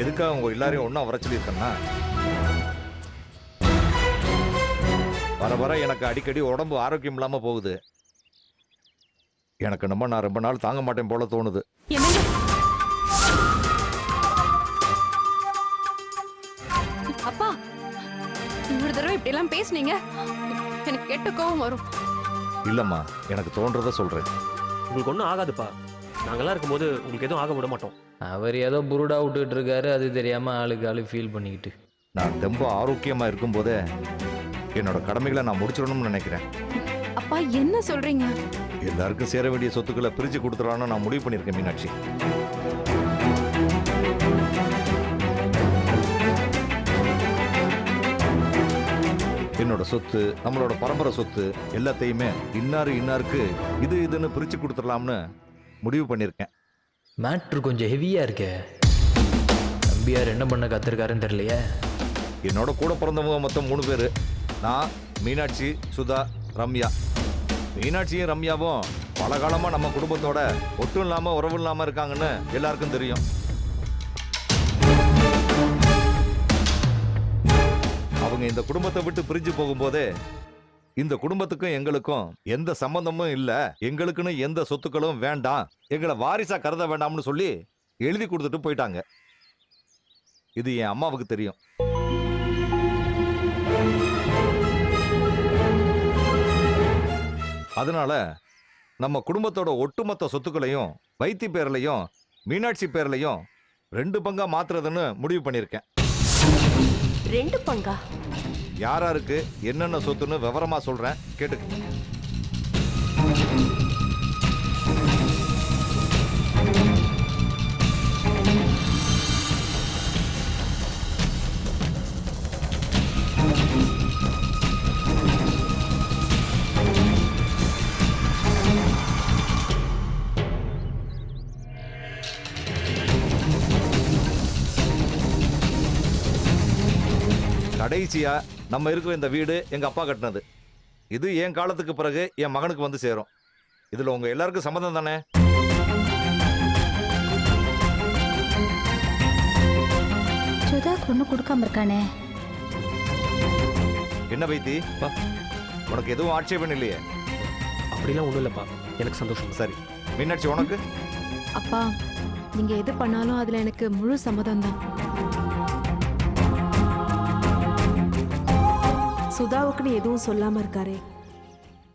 எதுக்காக உங்க எல்லாரையும் ஒன்றா வர சொல்லியிருக்கேன்னா, வர வர எனக்கு அடிக்கடி உடம்பு ஆரோக்கியம் இல்லாம போகுது. எனக்கு நான் ரொம்ப நாள் தாங்க மாட்டேன் போல தோணுது. என்னங்க அப்பா, இன்னொரு தடவை இப்படி எல்லாம் பேசுனீங்க எனக்கு கெட்ட கோவம் வரும். இல்லம்மா, எனக்கு தோன்றத சொல்றேன். உங்களுக்கு ஒன்றும் ஆகாதுப்பா. நாங்கெல்லாம் இருக்கும்போது உங்களுக்கு எதுவும் ஆக விட மாட்டோம். அவர் ஏதோ புருடா விட்டுட்டு இருக்காரு, அது தெரியாம ஆளு ஃபீல் பண்ணிக்கிட்டு. நான் ரொம்ப ஆரோக்கியமா இருக்கும்போதே என்னோட கடமைகளை நான் முடிச்சிடணும்னு நினைக்கிறேன். அப்பா என்ன சொல்றீங்க? எல்லாருக்கும் சேர வேண்டிய சொத்துக்களை பிரிச்சு கொடுத்துறான்னு நான் முடிவு பண்ணியிருக்கேன் மீனாட்சி. என்னோட சொத்து, நம்மளோட பரம்பரை சொத்து எல்லாத்தையுமே இன்னாருக்கு இதுன்னு பிரிச்சு கொடுத்துடலாம்னு முடிவு பண்ணியிருக்கேன். மேட்ரு கொஞ்சம் ஹெவியா இருக்கே. தம்பியார் என்ன பண்ண கத்திருக்காருன்னு தெரியலையே. என்னோட கூட பிறந்தவங்க மொத்தம் 3 பேர். நான், மீனாட்சி, சுதா, ரம்யா. மீனாட்சியும் ரம்யாவும் பல காலமா நம்ம குடும்பத்தோட ஒட்டும் இல்லாம உறவு இல்லாம இருக்காங்கன்னு எல்லாருக்கும் தெரியும். அவங்க இந்த குடும்பத்தை விட்டு பிரிஞ்சு போகும்போதே இந்த குடும்பத்துக்கும் எங்களுக்கும் எந்த சம்பந்தமும் இல்ல, எங்களுக்குன்னு எந்த சொத்துக்களும் வேண்டாம், எங்களை வாரிசா கருத வேண்டாம்னு சொல்லி எழுதி கொடுத்துட்டு போயிட்டாங்க. இது என் அம்மாவுக்கு தெரியும். அதனால நம்ம குடும்பத்தோட ஒட்டுமொத்த சொத்துக்களையும் வைத்தி பேர்லையும் மீனாட்சி பேர்லையும் 2 பங்கா மாத்துறதுன்னு முடிவு பண்ணியிருக்கேன். 2 பங்கா? யாராருக்கு என்னென்ன சொத்துன்னு விவரமா சொல்றேன், கேட்டுக்க. கடைசியா நம்ம இருக்கிற இந்த வீடு எங்க அப்பா கட்டினது. இது என் காலத்துக்கு பிறகு என் மகனுக்கு வந்து சேரும். இதுல உங்க எல்லாருக்கும் சம்மதம் தானே? சுதா கொண்டு கொடுக்காம இருக்கானே. என்ன வைத்தி, உனக்கு எதுவும் ஆட்சேபம் இல்லையே? அப்படிலாம் ஒன்றும் இல்லைப்பா, எனக்கு சந்தோஷம். சரி மீனாட்சி, உனக்கு? அப்பா நீங்க எது பண்ணாலும் அதுல எனக்கு முழு சம்மதம் தான். சுதாவுக்குன்னு எதுவும் சொல்லாம இருக்காரே.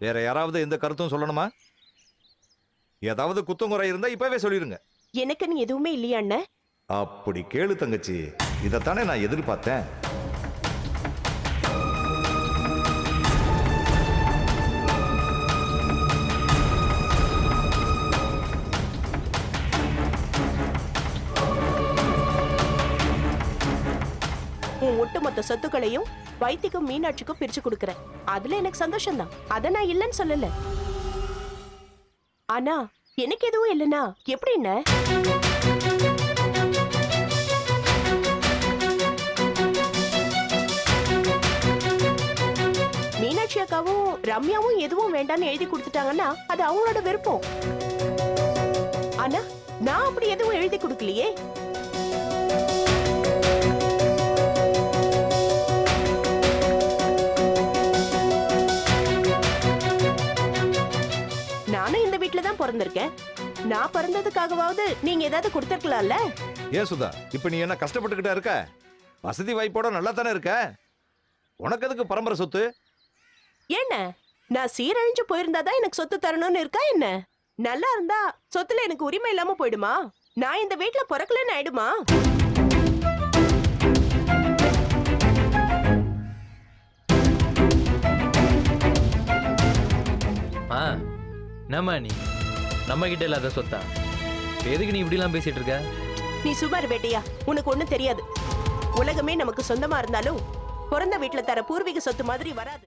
வேற யாராவது எந்த கருத்தும் சொல்லணுமா? ஏதாவது குத்தங்குறை இருந்தா இப்பவே சொல்லிருங்க. எனக்குன்னு எதுவுமே இல்லையா அண்ணன்? அப்படி கேளு தங்கச்சி, இதைத்தானே நான் எதிர்பார்த்தேன். உன் ஒட்டுமொத்த சொத்துக்களையும் வைத்திக்கும் மீனாட்சிக்கும் பிரிச்சு கொடுக்கறேன். அதுல எனக்கு சந்தோஷம் தான். அத நான் இல்லைன்னு சொல்லல. ஆனா எனக்கு எதுவும் இல்லைன்னா எப்படின்னு? மீனாட்சி அக்காவும் ரம்யாவும் எதுவும் வேண்டான்னு எழுதி கொடுத்துட்டாங்கன்னா அது அவங்களோட விருப்பம். ஆனா நான் அப்படி எதுவும் எழுதி கொடுக்கலையே. நானும் இந்த வீட்ல தான் பிறந்திருக்கேன். நான் பிறந்ததுக்காகவாவது நீங்க ஏதாவது கொடுத்திருக்கலாம்ல? ஏன் சுதா, இப்ப நீ என்ன கஷ்டப்பட்டுக்கிட்டா இருக்க? வசதி வாய்ப்போட நல்லா தானே இருக்க. உனக்கு எதுக்கு பரம்பரை சொத்து? என்ன நான் சீரழிஞ்சு போயிருந்தாதான் எனக்கு சொத்து தரணும்னு இருக்கா என்ன? நல்லா இருந்தா சொத்துல எனக்கு உரிமை இல்லாம போயிடுமா? நான் இந்த வீட்ல பிறக்கலன்னு ஆயிடுமா? என்னம்மா நீ நம்ம கிட்ட இல்லாத சொத்தா? எதுக்கு நீ இப்படிலாம் பேசிட்டு இருக்க? நீ சுமார் வேட்டையா, உனக்கு ஒண்ணும் தெரியாது. உலகமே நமக்கு சொந்தமா இருந்தாலும் பிறந்த வீட்டுல தர பூர்வீக சொத்து மாதிரி வராது.